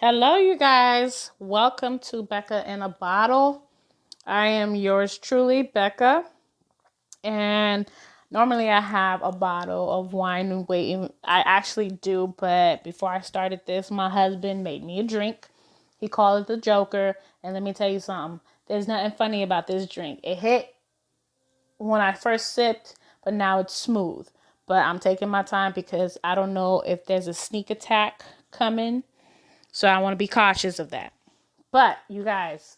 Hello, you guys. Welcome to Becca in a Bottle. I am yours truly, Becca. And normally I have a bottle of wine and waiting. I actually do, but before I started this, my husband made me a drink. He called it the Joker. And let me tell you something. There's nothing funny about this drink. It hit when I first sipped, but now it's smooth. But I'm taking my time because I don't know if there's a sneak attack coming. So I want to be cautious of that. But you guys,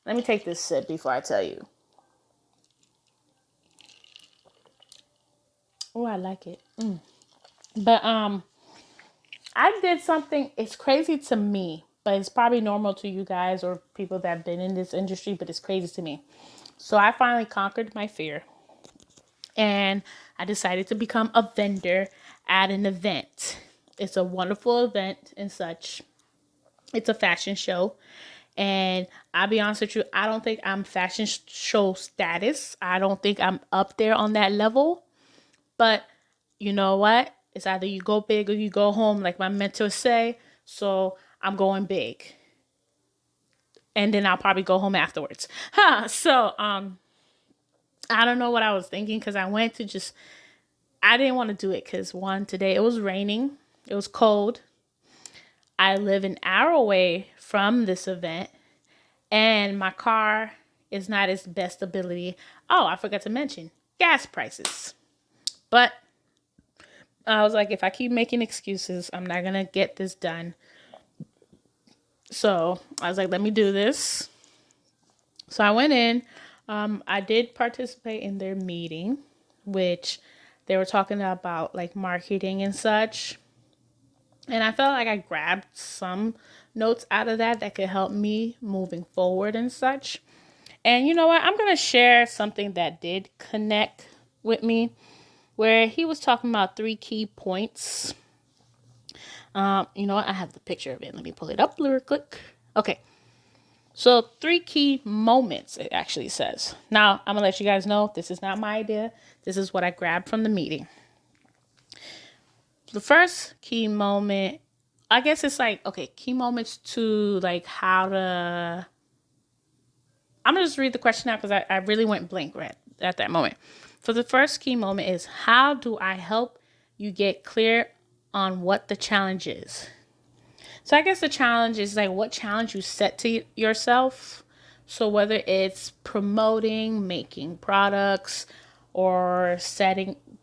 let me take this sip before I tell you. Oh, I like it. But I did something. It's crazy to me, but it's probably normal to you guys or people that have been in this industry. But it's crazy to me. So I finally conquered my fear, and I decided to become a vendor at an event. It's a wonderful event and such. It's a fashion show. And I'll be honest with you, I don't think I'm fashion show status. I don't think I'm up there on that level. But you know what? It's either you go big or you go home, like my mentors say. So I'm going big. And then I'll probably go home afterwards. I don't know what I was thinking because I went to just I didn't want to do it because one, today it was raining. It was cold. I live an hour away from this event and my car is not its best ability. Oh, I forgot to mention gas prices. But I was like, if I keep making excuses, I'm not going to get this done. So I was like, let me do this. So I went in. I did participate in their meeting, which they were talking about like marketing and such. And I felt like I grabbed some notes out of that could help me moving forward and such. And you know what? I'm going to share something that did connect with me where he was talking about three key points. You know what? I have the picture of it. Let me pull it up real quick. Okay. So three key moments, it actually says. Now, I'm going to let you guys know this is not my idea. This is what I grabbed from the meeting. The first key moment, I guess it's like, okay, key moments to like how to. I'm going to just read the question out because I really went blank right at that moment. So the first key moment is how do I help you get clear on what the challenge is? So I guess the challenge is like what challenge you set to yourself. So whether it's promoting, making products, or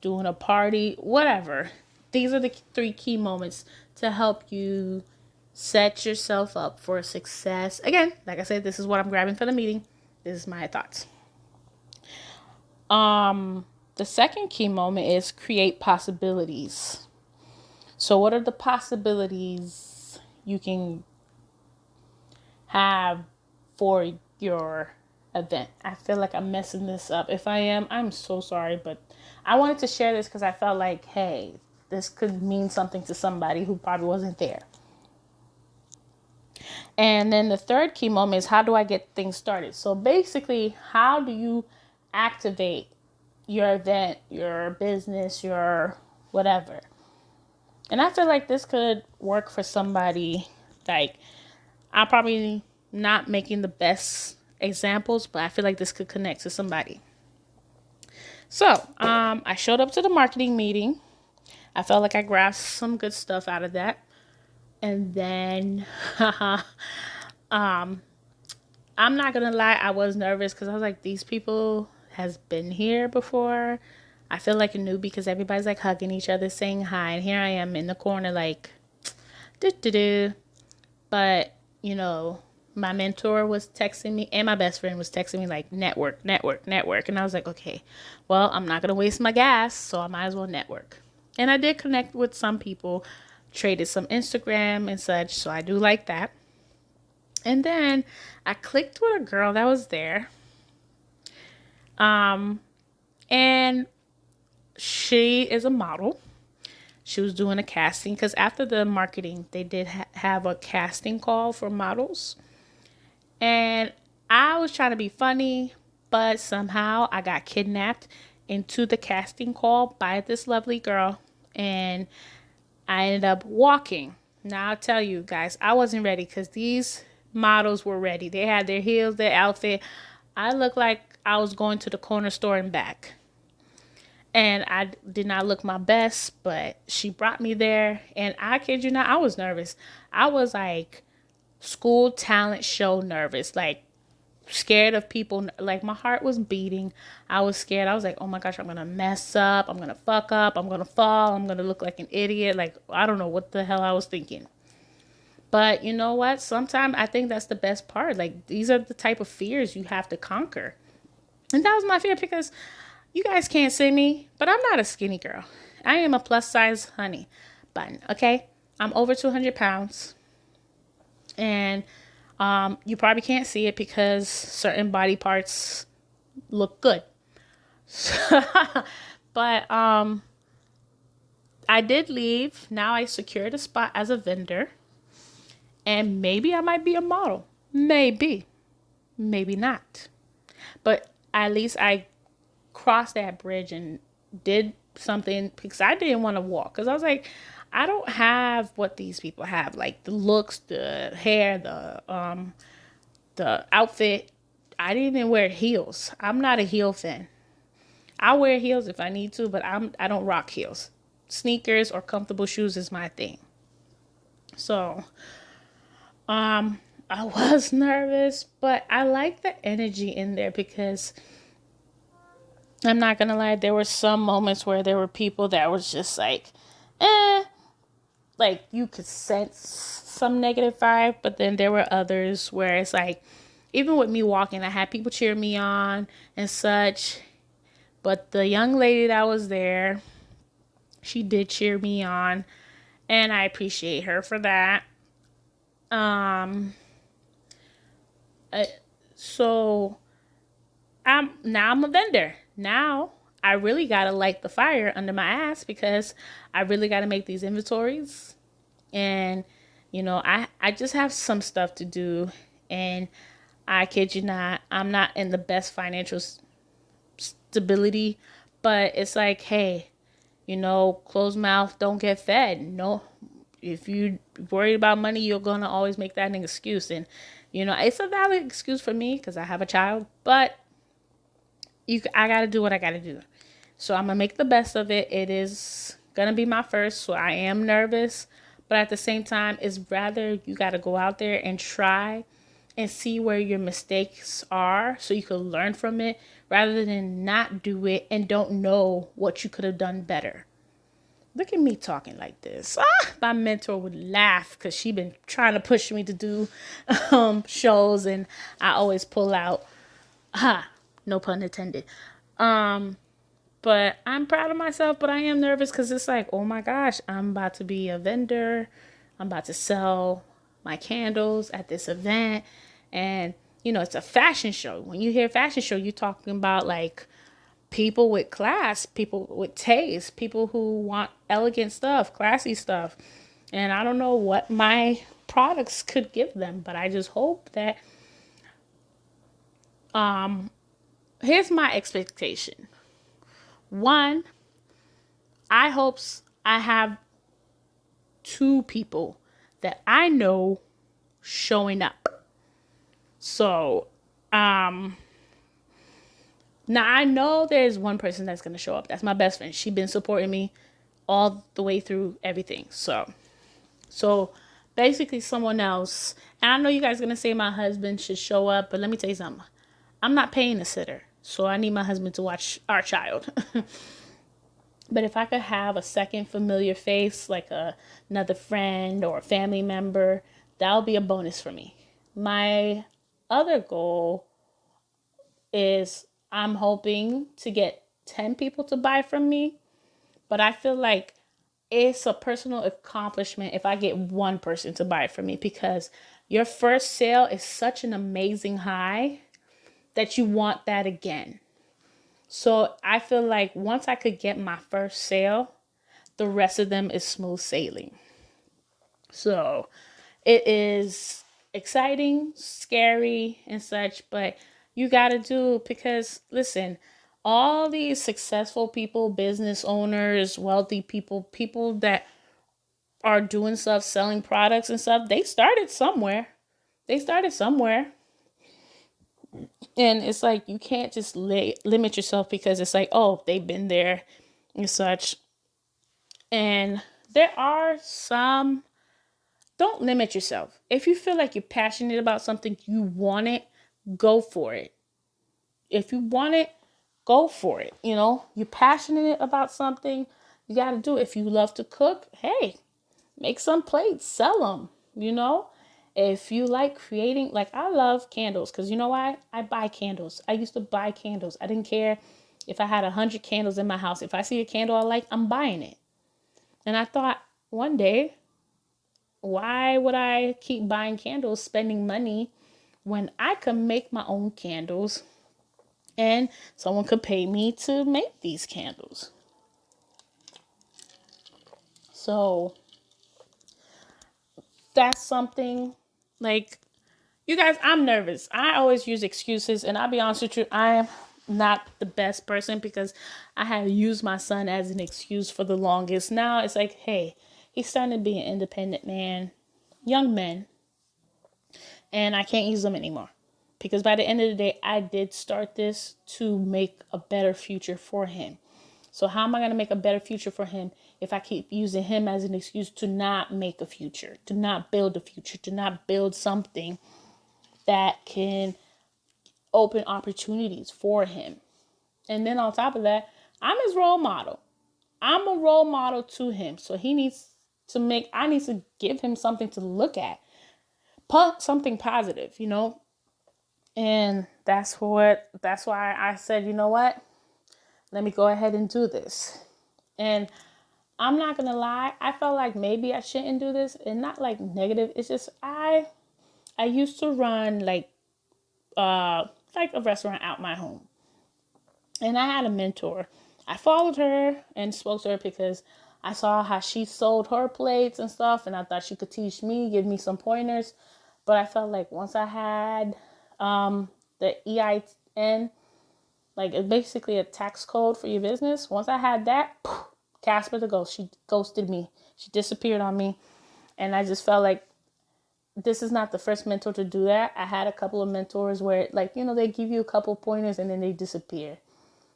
doing a party, whatever. These are the three key moments to help you set yourself up for success. Again, like I said, this is what I'm grabbing for the meeting. This is my thoughts. The second key moment is create possibilities. So what are the possibilities you can have for your event? I feel like I'm messing this up. If I am, I'm so sorry, but I wanted to share this because I felt like, hey, this could mean something to somebody who probably wasn't there. And then the third key moment is how do I get things started? So basically, how do you activate your event, your business, your whatever? And I feel like this could work for somebody. Like, I'm probably not making the best examples, but I feel like this could connect to somebody. So, I showed up to the marketing meeting. I felt like I grasped some good stuff out of that. And then, I'm not gonna lie, I was nervous because I was like, these people has been here before. I feel like a newbie because everybody's like hugging each other, saying hi, and here I am in the corner like, do do do. But you know, my mentor was texting me, and my best friend was texting me like, network, network, network, and I was like, okay, well, I'm not gonna waste my gas, so I might as well network. And I did connect with some people, traded some Instagram and such, so I do like that. And then I clicked with a girl that was there. And she is a model. She was doing a casting because after the marketing, they did have a casting call for models. And I was trying to be funny, but somehow I got kidnapped into the casting call by this lovely girl. And I ended up walking. Now I'll tell you guys, I wasn't ready because these models were ready. They had their heels, their outfit. I looked like I was going to the corner store and back. And I did not look my best, but she brought me there. And I kid you not, I was nervous. I was like school talent show nervous, like scared of people. Like my heart was beating. I was scared. I was like, oh my gosh, I'm going to mess up. I'm going to fuck up. I'm going to fall. I'm going to look like an idiot. Like, I don't know what the hell I was thinking. But you know what? Sometimes I think that's the best part. Like, these are the type of fears you have to conquer. And that was my fear because you guys can't see me, but I'm not a skinny girl. I am a plus size honey bun, okay? I'm over 200 pounds. And you probably can't see it because certain body parts look good. But I did leave. Now I secured a spot as a vendor. And maybe I might be a model. Maybe. Maybe not. But at least I crossed that bridge and did something because I didn't want to walk. Because I was like, I don't have what these people have. Like the looks, the hair, the outfit. I didn't even wear heels. I'm not a heel fan. I wear heels if I need to, but I don't rock heels. Sneakers or comfortable shoes is my thing. So I was nervous, but I like the energy in there because I'm not gonna lie, there were some moments where there were people that was just like, eh, like you could sense some negative vibe, but then there were others where it's like, even with me walking, I had people cheer me on and such. But the young lady that was there, she did cheer me on, and I appreciate her for that. Um, uh, so I'm a vendor. Now I really gotta light the fire under my ass because I really gotta make these inventories. And I just have some stuff to do, and I kid you not, I'm not in the best financial stability, but it's like, hey, closed mouth don't get fed. No, if you worried about money, you're gonna always make that an excuse. And it's a valid excuse for me because I have a child, but I gotta do what I gotta do. So I'm gonna make the best of it. It is gonna be my first, so I am nervous, but at the same time, it's rather you gotta go out there and try and see where your mistakes are so you can learn from it rather than not do it and don't know what you could have done better. Look at me talking like this. My mentor would laugh because she been trying to push me to do shows, and I always pull out. No pun intended. But I'm proud of myself, but I am nervous because it's like, oh my gosh, I'm about to be a vendor. I'm about to sell my candles at this event. And, it's a fashion show. When you hear fashion show, you're talking about like people with class, people with taste, people who want elegant stuff, classy stuff. And I don't know what my products could give them, but I just hope that here's my expectation. One, I hope I have two people that I know showing up. So, now I know there's one person that's gonna show up. That's my best friend. She's been supporting me all the way through everything. So basically someone else. And I know you guys are gonna say my husband should show up, but let me tell you something. I'm not paying a sitter, so I need my husband to watch our child. But if I could have a second familiar face, like another friend or a family member, that would be a bonus for me. My other goal is I'm hoping to get 10 people to buy from me, but I feel like it's a personal accomplishment if I get one person to buy it from me because your first sale is such an amazing high that you want that again. So I feel like once I could get my first sale, the rest of them is smooth sailing. So it is exciting, scary, and such, but you got to do because listen, all these successful people, business owners, wealthy people, people that are doing stuff, selling products and stuff, they started somewhere. They started somewhere. And it's like you can't just limit yourself because it's like, oh, they've been there and such. And there are some, don't limit yourself. If you feel like you're passionate about something, you want it, go for it. If you want it, go for it. You know, you're passionate about something, you got to do it. If you love to cook, hey, make some plates, sell them, you know. If you like creating, like I love candles, because you know why? I buy candles. I used to buy candles. I didn't care if I had 100 candles in my house. If I see a candle I like, I'm buying it. And I thought one day, why would I keep buying candles, spending money when I could make my own candles and someone could pay me to make these candles? So that's something like, you guys, I'm nervous. I always use excuses, and I'll be honest with you, I am not the best person because I have used my son as an excuse for the longest. Now it's like, hey, he's starting to be an independent man, young man, and I can't use them anymore. Because by the end of the day, I did start this to make a better future for him. So how am I going to make a better future for him if I keep using him as an excuse to not make a future, to not build a future, to not build something that can open opportunities for him? And then on top of that, I'm his role model. I'm a role model to him. So he needs to I need to give him something to look at, something positive, you know? And that's why I said, you know what? Let me go ahead and do this. And I'm not going to lie. I felt like maybe I shouldn't do this, and not like negative. It's just, I used to run like a restaurant out my home. And I had a mentor. I followed her and spoke to her because I saw how she sold her plates and stuff, and I thought she could teach me, give me some pointers. But I felt like once I had the EIN, like it's basically a tax code for your business. Once I had that, Casper the ghost, she ghosted me. She disappeared on me. And I just felt like this is not the first mentor to do that. I had a couple of mentors where, like, you know, they give you a couple pointers and then they disappear.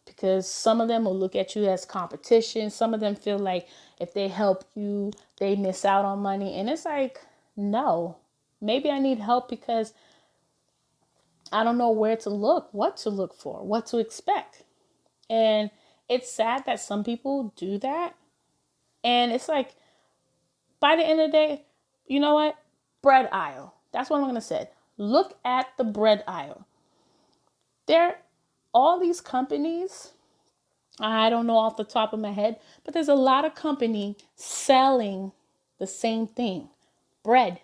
Because some of them will look at you as competition. Some of them feel like if they help you, they miss out on money. And it's like, no, maybe I need help because I don't know where to look, what to look for, what to expect. And it's sad that some people do that. And it's like, by the end of the day, you know what? Bread aisle. That's what I'm going to say. Look at the bread aisle. All these companies, I don't know off the top of my head, but there's a lot of company selling the same thing. Bread.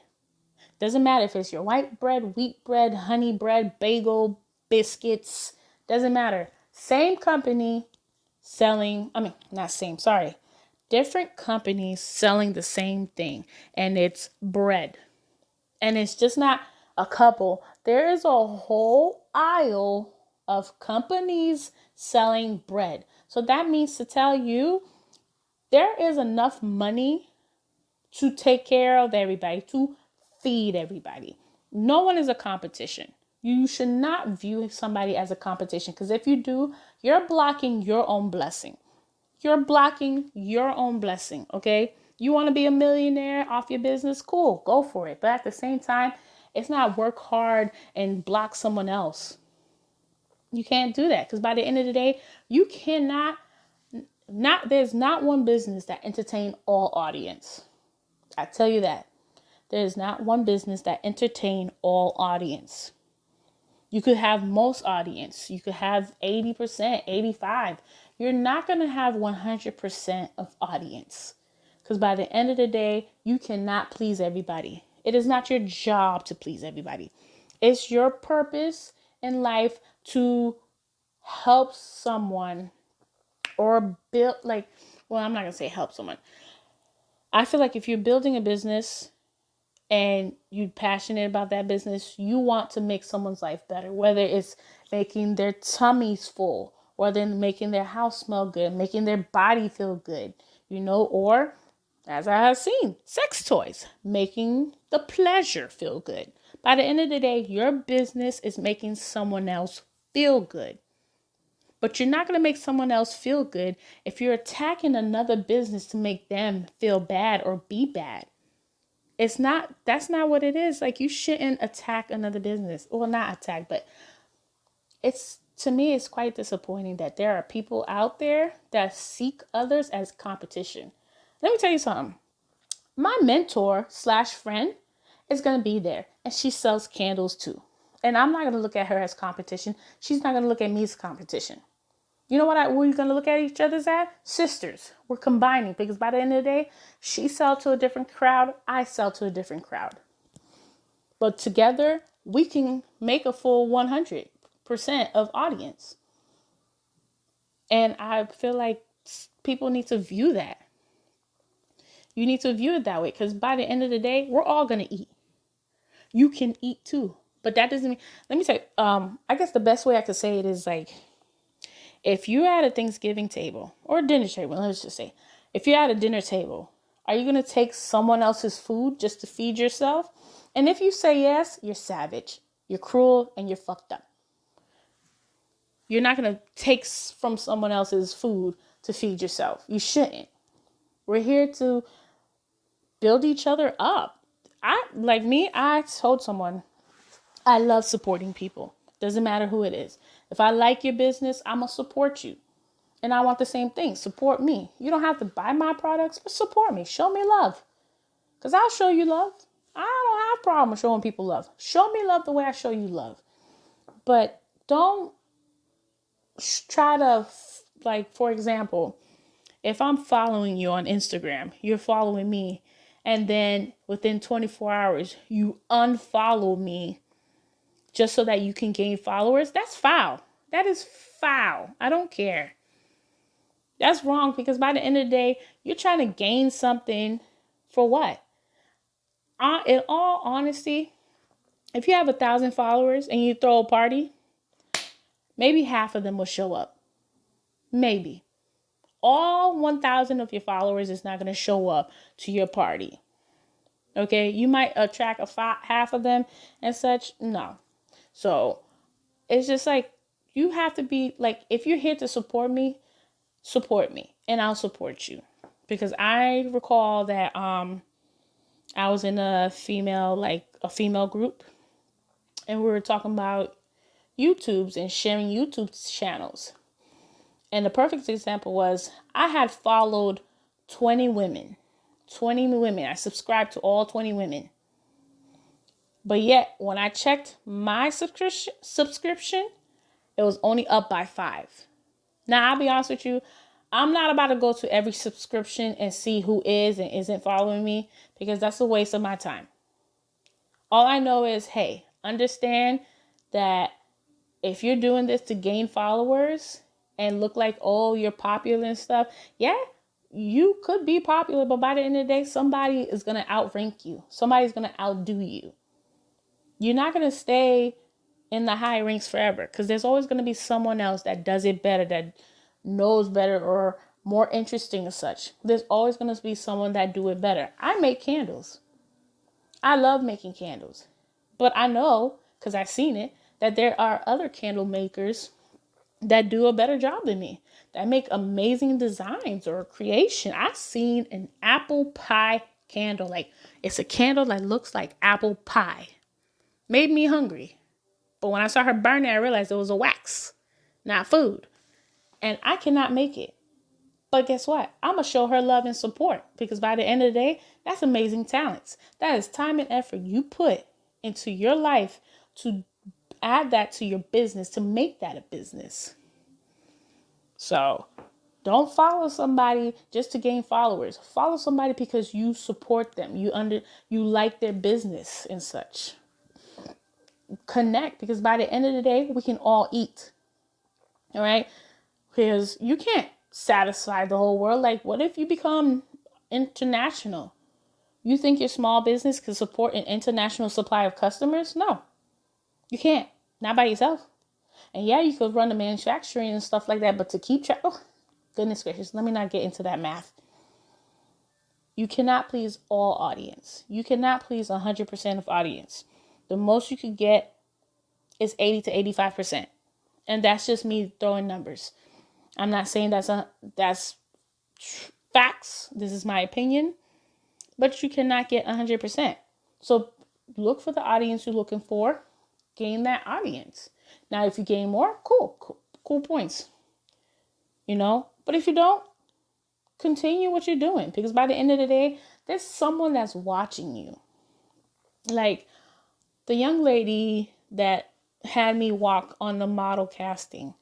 Doesn't matter if it's your white bread, wheat bread, honey bread, bagel, biscuits. Doesn't matter. Same company selling, not same, sorry. Different companies selling the same thing, and it's bread. And it's just not a couple. There is a whole aisle of companies selling bread. So that means to tell you, there is enough money to take care of everybody, to feed everybody. No one is a competition. You should not view somebody as a competition, because if you do, you're blocking your own blessing. You're blocking your own blessing, okay? You want to be a millionaire off your business? Cool, go for it. But at the same time, it's not work hard and block someone else. You can't do that, because by the end of the day, you cannot, there's not one business that entertain all audience. I tell you that. There is not one business that entertain all audience. You could have most audience. You could have 80%, 85%. You're not going to have 100% of audience. Because by the end of the day, you cannot please everybody. It is not your job to please everybody. It's your purpose in life to help someone or build, I'm not going to say help someone. I feel like if you're building a business and you're passionate about that business, you want to make someone's life better, whether it's making their tummies full, or then making their house smell good, making their body feel good, or as I have seen, sex toys, making the pleasure feel good. By the end of the day, your business is making someone else feel good. But you're not going to make someone else feel good if you're attacking another business to make them feel bad or be bad. That's not what it is. Like, you shouldn't attack another business. Well, not attack, but to me, it's quite disappointing that there are people out there that seek others as competition. Let me tell you something. My mentor slash friend is going to be there, and she sells candles too. And I'm not going to look at her as competition. She's not going to look at me as competition. You know what we're going to look at each other's as? Sisters. We're combining, because by the end of the day, she sells to a different crowd. I sell to a different crowd. But together, we can make a full 100% of audience. And I feel like people need to view that. You need to view it that way, because by the end of the day, we're all going to eat. You can eat too. But that doesn't mean, let me tell you, I guess the best way I could say it is like, if you're at a Thanksgiving table or a dinner table, let's just say, if you're at a dinner table, are you going to take someone else's food just to feed yourself? And if you say yes, you're savage, you're cruel, and you're fucked up. You're not going to take from someone else's food to feed yourself. You shouldn't. We're here to build each other up. I told someone, I love supporting people. Doesn't matter who it is. If I like your business, I'm going to support you. And I want the same thing. Support me. You don't have to buy my products, but support me. Show me love. Because I'll show you love. I don't have a problem with showing people love. Show me love the way I show you love. But don't try to, like, for example, if I'm following you on Instagram, you're following me, and then within 24 hours, you unfollow me just so that you can gain followers, that's foul. That is foul. I don't care. That's wrong, because by the end of the day, you're trying to gain something for what? In all honesty, if you have 1,000 followers and you throw a party, maybe half of them will show up. Maybe. All 1,000 of your followers is not going to show up to your party. Okay? You might attract half of them and such. No. So it's just like, you have to be like, if you're here to support me, and I'll support you. Because I recall that I was in a female group, and we were talking about YouTubes and sharing YouTube channels. And the perfect example was, I had followed 20 women. 20 women. I subscribed to all 20 women. But yet, when I checked my subscription, it was only up by 5. Now, I'll be honest with you, I'm not about to go to every subscription and see who is and isn't following me, because that's a waste of my time. All I know is, hey, understand that if you're doing this to gain followers and look like, oh, you're popular and stuff, yeah, you could be popular, but by the end of the day, somebody is going to outrank you. Somebody's going to outdo you. You're not going to stay in the high ranks forever, because there's always going to be someone else that does it better, that knows better, or more interesting and such. There's always going to be someone that do it better. I make candles. I love making candles. But I know, because I've seen it, that there are other candle makers that do a better job than me, that make amazing designs or creation. I've seen an apple pie candle. Like, it's a candle that looks like apple pie. Made me hungry. But when I saw her burn it, I realized it was a wax, not food. And I cannot make it. But guess what? I'm going to show her love and support, because by the end of the day, that's amazing talents. That is time and effort you put into your life to add that to your business, to make that a business. So don't follow somebody just to gain followers. Follow somebody because you support them. You like their business and such. Connect, because by the end of the day, we can all eat. All right? Because you can't satisfy the whole world. Like, what if you become international? You think your small business can support an international supply of customers? No, you can't. Not by yourself. And yeah, you could run the manufacturing and stuff like that, but to keep track, oh, goodness gracious, let me not get into that math. You cannot please all audience. You cannot please 100% of audience. The most you could get is 80 to 85%. And that's just me throwing numbers. I'm not saying that's facts. This is my opinion. But you cannot get 100%. So look for the audience you're looking for. Gain that audience. Now, if you gain more, cool points. But if you don't, continue what you're doing. Because by the end of the day, there's someone that's watching you. Like the young lady that had me walk on the model casting.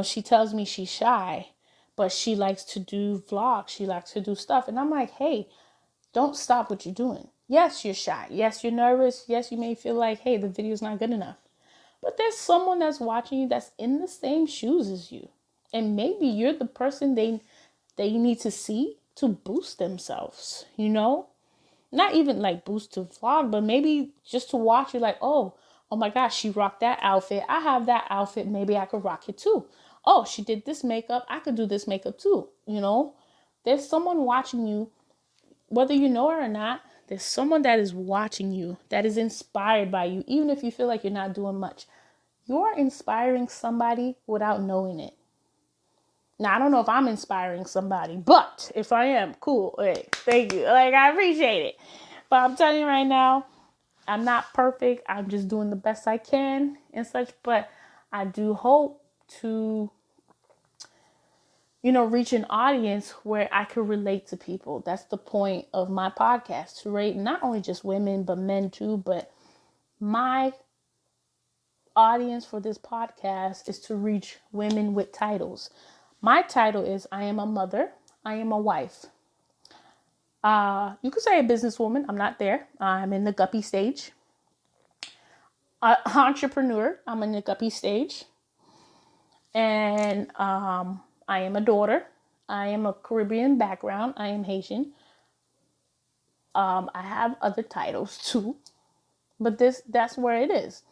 She tells me she's shy, but she likes to do vlogs. She likes to do stuff. And I'm like, hey, don't stop what you're doing. Yes, you're shy. Yes, you're nervous. Yes, you may feel like, hey, the video's not good enough. But there's someone that's watching you that's in the same shoes as you. And maybe you're the person they need to see to boost themselves, Not even like boost to vlog, but maybe just to watch you like, oh my gosh, she rocked that outfit. I have that outfit. Maybe I could rock it too. Oh, she did this makeup. I could do this makeup too. There's someone watching you, whether you know it or not. There's someone that is watching you, that is inspired by you, even if you feel like you're not doing much. You're inspiring somebody without knowing it. Now, I don't know if I'm inspiring somebody, but if I am, cool. Hey, thank you. Like, I appreciate it. But I'm telling you right now, I'm not perfect. I'm just doing the best I can and such. But I do hope to, reach an audience where I can relate to people. That's the point of my podcast, to rate not only just women, but men too. But my audience for this podcast is to reach women with titles. My title is I am a mother. I am a wife. You could say a businesswoman. I'm not there. I'm in the guppy stage. Entrepreneur. I'm in the guppy stage. And I am a daughter. I am a Caribbean background. I am Haitian. I have other titles too. But that's where it is.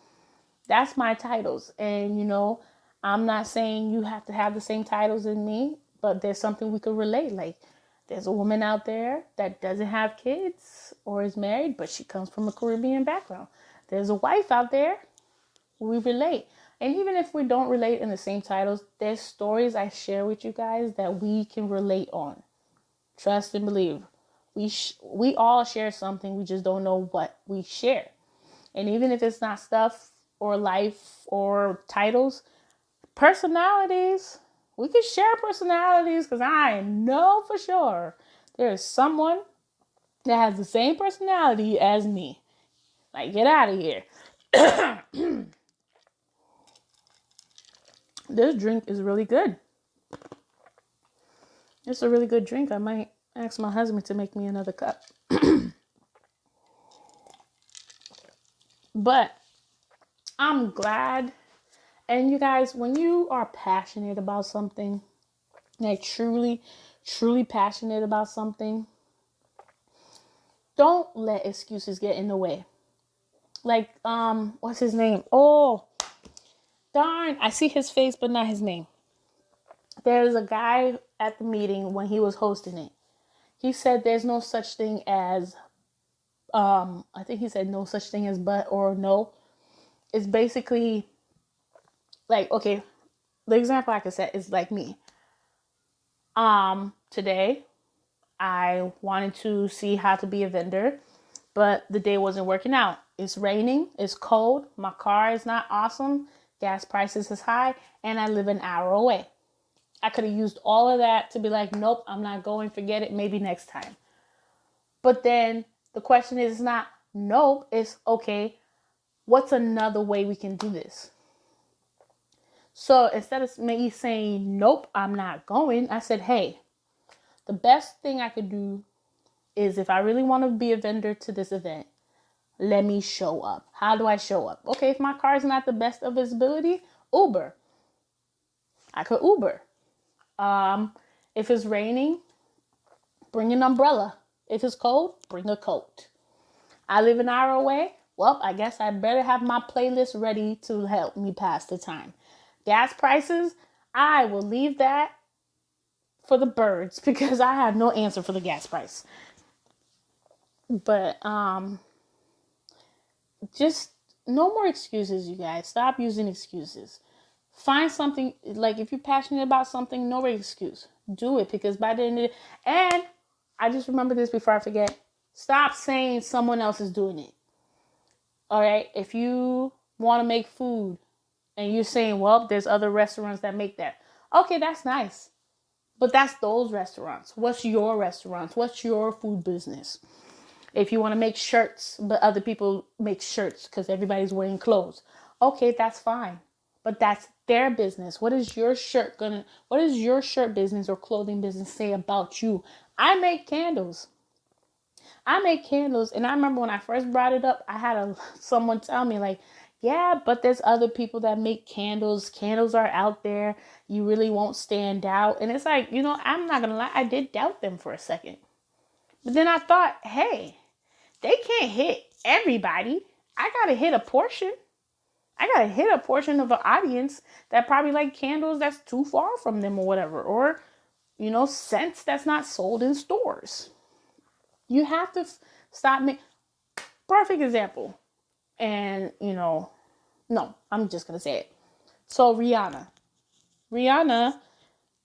That's my titles. And, I'm not saying you have to have the same titles as me, but there's something we could relate. Like, there's a woman out there that doesn't have kids or is married, but she comes from a Caribbean background. There's a wife out there. We relate. And even if we don't relate in the same titles, there's stories I share with you guys that we can relate on. Trust and believe. We all share something. We just don't know what we share. And even if it's not stuff or life or titles, personalities, we could share personalities, because I know for sure there's someone that has the same personality as me. Like, get out of here. This drink is really good. It's a really good drink. I might ask my husband to make me another cup. But I'm glad. And you guys, when you are passionate about something, like truly, truly passionate about something, don't let excuses get in the way. Like, what's his name? Oh, darn. I see his face, but not his name. There's a guy at the meeting when he was hosting it. He said there's no such thing as, I think he said no such thing as but or no. It's basically like, okay, the example I could set is like me. Today I wanted to see how to be a vendor, but the day wasn't working out. It's raining, it's cold, my car is not awesome, gas prices is high, and I live an hour away. I could have used all of that to be like, nope, I'm not going, forget it, maybe next time. But then the question is not nope, it's okay, what's another way we can do this? So instead of me saying, nope, I'm not going, I said, hey, the best thing I could do is, if I really want to be a vendor to this event, let me show up. How do I show up? Okay, if my car is not the best of visibility, Uber. I could Uber. If it's raining, bring an umbrella. If it's cold, bring a coat. I live an hour away. Well, I guess I better have my playlist ready to help me pass the time. Gas prices, I will leave that for the birds, because I have no answer for the gas price. But just no more excuses, you guys. Stop using excuses. Find something, like if you're passionate about something, no excuse. Do it, because by the end of the, and I just remember this before I forget. Stop saying someone else is doing it. All right. If you want to make food and you're saying, well, there's other restaurants that make that. Okay, that's nice. But that's those restaurants. What's your restaurants? What's your food business? If you want to make shirts, but other people make shirts because everybody's wearing clothes. Okay, that's fine. But that's their business. What is your shirt business or clothing business say about you? I make candles. And I remember when I first brought it up, I had someone tell me like, yeah, but there's other people that make candles. Candles are out there. You really won't stand out. And it's like, I'm not going to lie. I did doubt them for a second. But then I thought, hey, they can't hit everybody. I got to hit a portion. I got to hit a portion of an audience that probably like candles that's too far from them or whatever. Or, scents that's not sold in stores. You have to stop me. Perfect example. And, no, I'm just going to say it. So Rihanna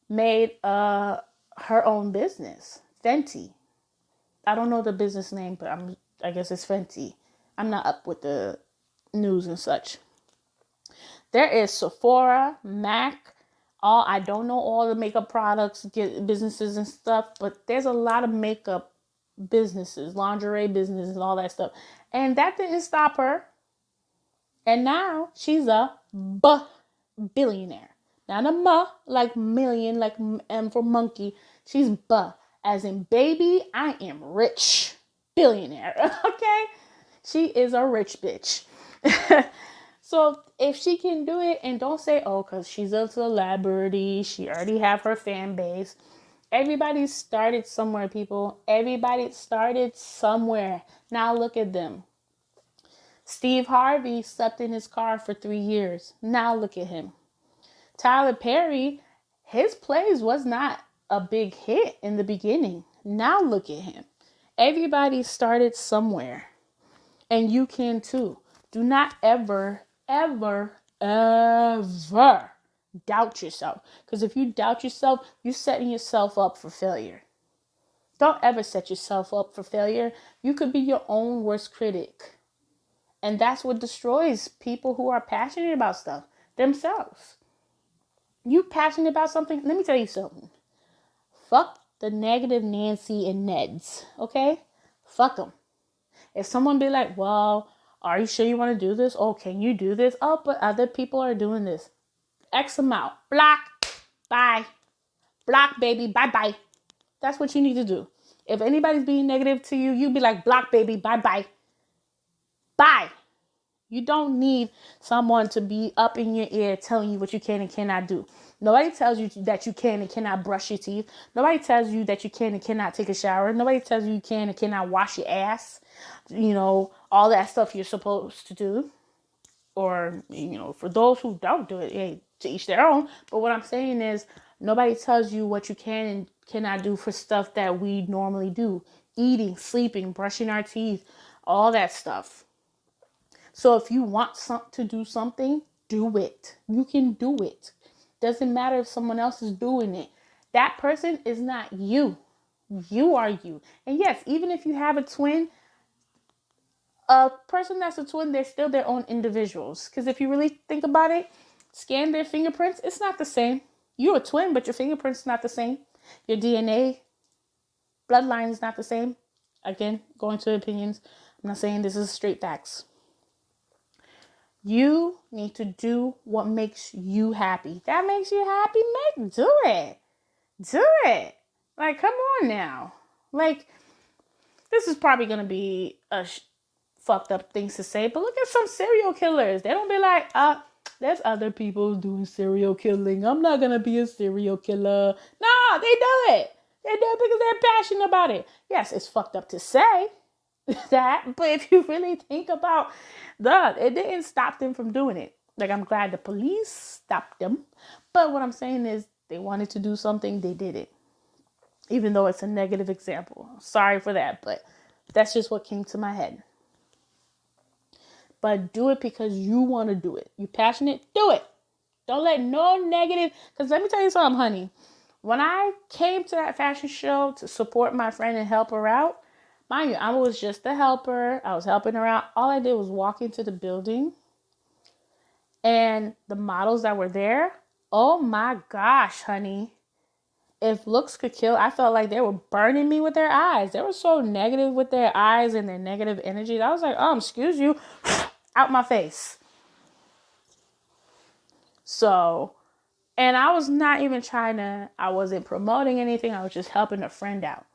made her own business, Fenty. I don't know the business name, but I guess it's Fenty. I'm not up with the news and such. There is Sephora, MAC, I don't know all the makeup products, businesses and stuff, but there's a lot of makeup businesses, lingerie businesses, and all that stuff. And that didn't stop her. And now she's a billionaire. Not a like million, like M for monkey. She's as in baby, I am rich. Billionaire. Okay? She is a rich bitch. So if she can do it, and don't say, oh, because she's a celebrity, she already have her fan base. Everybody started somewhere, people. Everybody started somewhere. Now look at them. Steve Harvey slept in his car for 3 years. Now look at him. Tyler Perry, his plays was not a big hit in the beginning. Now look at him. Everybody started somewhere. And you can too. Do not ever, ever, ever doubt yourself. Because if you doubt yourself, you're setting yourself up for failure. Don't ever set yourself up for failure. You could be your own worst critic. And that's what destroys people who are passionate about stuff themselves. You passionate about something? Let me tell you something. Fuck the negative Nancy and Neds, okay? Fuck them. If someone be like, well, are you sure you want to do this? Oh, can you do this? Oh, but other people are doing this. X them out. Block. Bye. Block, baby. Bye-bye. That's what you need to do. If anybody's being negative to you, you be like, block, baby. Bye-bye. Bye. You don't need someone to be up in your ear telling you what you can and cannot do. Nobody tells you that you can and cannot brush your teeth. Nobody tells you that you can and cannot take a shower. Nobody tells you can and cannot wash your ass. All that stuff you're supposed to do. Or, for those who don't do it, hey, to each their own. But what I'm saying is, nobody tells you what you can and cannot do for stuff that we normally do. Eating, sleeping, brushing our teeth, all that stuff. So if you want to do something, do it. You can do it. Doesn't matter if someone else is doing it. That person is not you. You are you. And yes, even if you have a twin, a person that's a twin, they're still their own individuals. Because if you really think about it, scan their fingerprints, it's not the same. You're a twin, but your fingerprints not the same. Your DNA, bloodline is not the same. Again, going to opinions. I'm not saying this is straight facts. You need to do what makes you happy. That makes you happy, do it. Do it. Like, come on now. Like, this is probably going to be a fucked up things to say, but look at some serial killers. They don't be like, there's other people doing serial killing. I'm not going to be a serial killer. No, they do it. They do it because they're passionate about it. Yes, it's fucked up to say that, but if you really think about it didn't stop them from doing it. Like, I'm glad the police stopped them, but what I'm saying is they wanted to do something, they did it, even though it's a negative example. Sorry for that, but That's just what came to my head. But do it because you want to do it. You passionate? Do it. Don't let no negative, because let me tell you something, honey. When I came to that fashion show to support my friend and help her out, mind you, I was just a helper. I was helping her out. All I did was walk into the building, and the models that were there, oh my gosh, honey. If looks could kill, I felt like they were burning me with their eyes. They were so negative with their eyes and their negative energy. I was like, excuse you, out my face. So, and I was not even I wasn't promoting anything. I was just helping a friend out.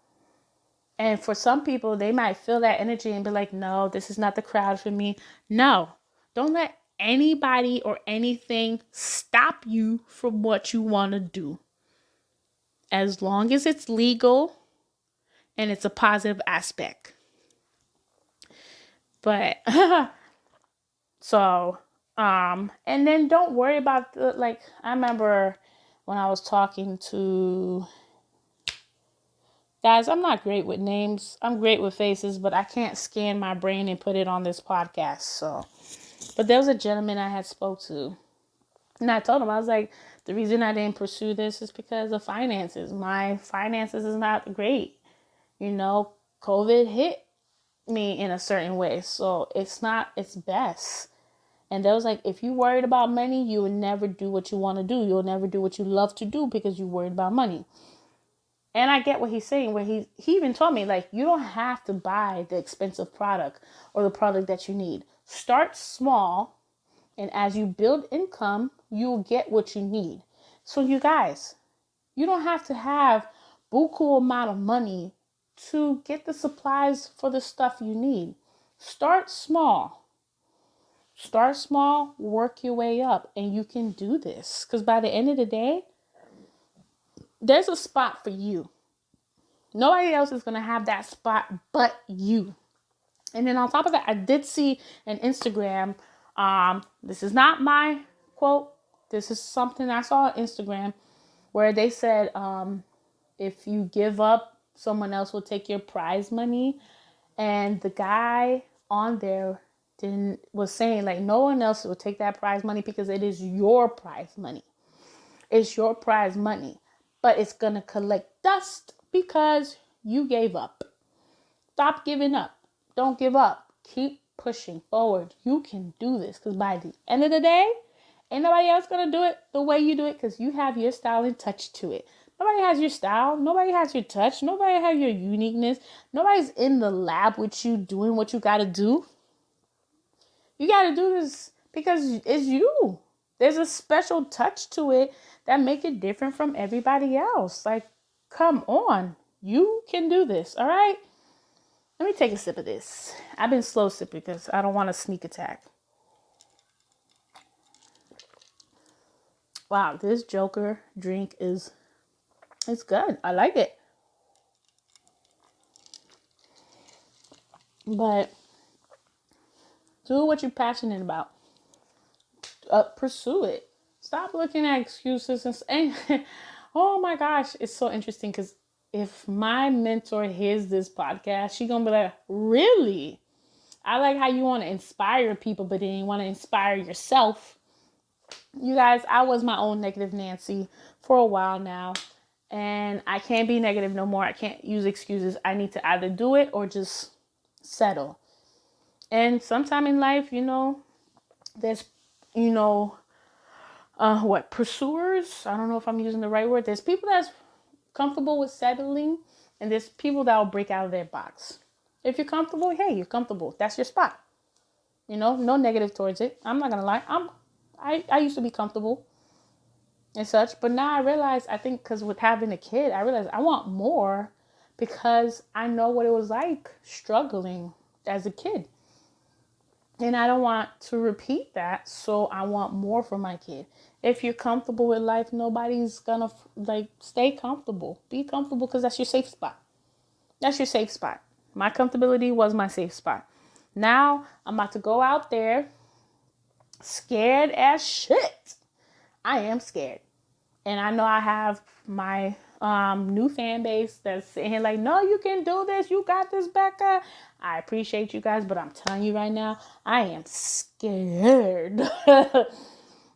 And for some people, they might feel that energy and be like, no, this is not the crowd for me. No, don't let anybody or anything stop you from what you want to do. As long as it's legal and it's a positive aspect. But, so, and then don't worry about I remember when I was talking to, guys, I'm not great with names. I'm great with faces, but I can't scan my brain and put it on this podcast. So, but there was a gentleman I had spoke to, and I told him, I was like, the reason I didn't pursue this is because of finances. My finances is not great. COVID hit me in a certain way. So it's best. And they was like, if you worried about money, you will never do what you want to do. You'll never do what you love to do because you worried about money. And I get what he's saying, where he even told me, like, you don't have to buy the expensive product or the product that you need. Start small, and as you build income, you'll get what you need. So you guys, you don't have to have buku amount of money to get the supplies for the stuff you need. Start small. Start small, work your way up, and you can do this. Because by the end of the day, there's a spot for you. Nobody else is going to have that spot but you. And then on top of that, I did see an Instagram. This is not my quote. This is something I saw on Instagram where they said, if you give up, someone else will take your prize money. And the guy on there was saying, like, no one else will take that prize money because it is your prize money. It's your prize money. But it's going to collect dust because you gave up. Stop giving up. Don't give up. Keep pushing forward. You can do this, because by the end of the day, ain't nobody else going to do it the way you do it, because you have your style and touch to it. Nobody has your style. Nobody has your touch. Nobody has your uniqueness. Nobody's in the lab with you doing what you got to do. You got to do this because it's you. There's a special touch to it that make it different from everybody else. Like, come on. You can do this, all right? Let me take a sip of this. I've been slow sipping because I don't want a sneak attack. Wow, this Joker drink it's good. I like it. But do what you're passionate about. Pursue it. Stop looking at excuses and oh my gosh, it's so interesting because if my mentor hears this podcast, she's gonna be like, really? I like how you want to inspire people, but then you want to inspire yourself. You guys, I was my own negative Nancy for a while now. And I can't be negative no more. I can't use excuses. I need to either do it or just settle. And sometime in life, there's, pursuers. I don't know if I'm using the right word. There's people that's comfortable with settling, and there's people that will break out of their box. If you're comfortable, hey, you're comfortable. That's your spot. No negative towards it. I'm not gonna lie. I used to be comfortable and such, but now I realize, I think because with having a kid, I realize I want more because I know what it was like struggling as a kid. And I don't want to repeat that, so I want more for my kid. If you're comfortable with life, nobody's gonna stay comfortable. Be comfortable because that's your safe spot. That's your safe spot. My comfortability was my safe spot. Now I'm about to go out there scared as shit. I am scared. And I know I have my new fan base that's saying like, no, you can do this. You got this, Becka. I appreciate you guys, but I'm telling you right now, I am scared.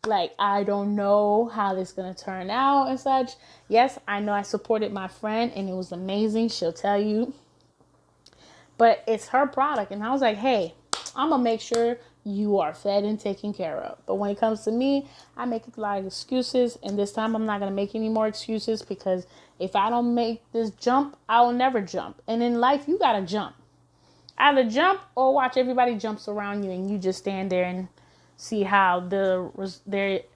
Like, I don't know how this is going to turn out and such. Yes, I know I supported my friend and it was amazing. She'll tell you. But it's her product. And I was like, hey, I'm going to make sure you are fed and taken care of. But when it comes to me, I make a lot of excuses. And this time I'm not going to make any more excuses, because if I don't make this jump, I will never jump. And in life, you got to jump. Either jump or watch everybody jumps around you and you just stand there and see how their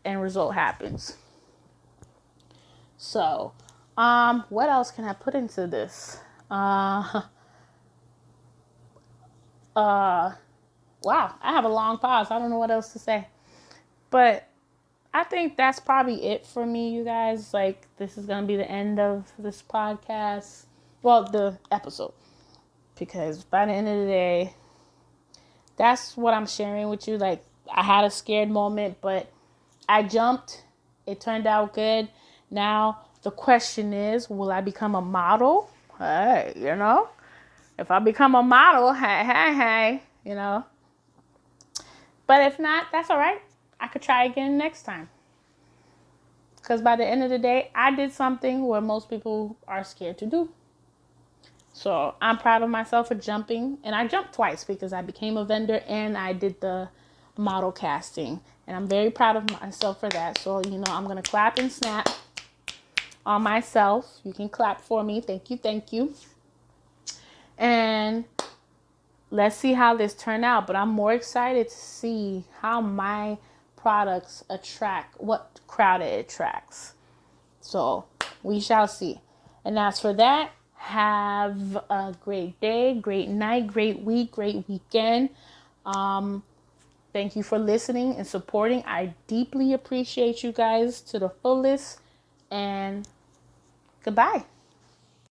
end result happens. So, what else can I put into this? Wow, I have a long pause. I don't know what else to say. But I think that's probably it for me, you guys. Like, this is going to be the end of this podcast. Well, the episode. Because by the end of the day, that's what I'm sharing with you. Like, I had a scared moment, but I jumped. It turned out good. Now, the question is, will I become a model? Hey, if I become a model, hey, But if not, that's all right. I could try again next time. Because by the end of the day, I did something where most people are scared to do. So I'm proud of myself for jumping. And I jumped twice because I became a vendor and I did the model casting. And I'm very proud of myself for that. So, I'm going to clap and snap on myself. You can clap for me. Thank you. Thank you. And let's see how this turned out. But I'm more excited to see how my products attract, what crowd it attracts. So we shall see. And as for that, have a great day, great night, great week, great weekend. Thank you for listening and supporting. I deeply appreciate you guys to the fullest. And goodbye.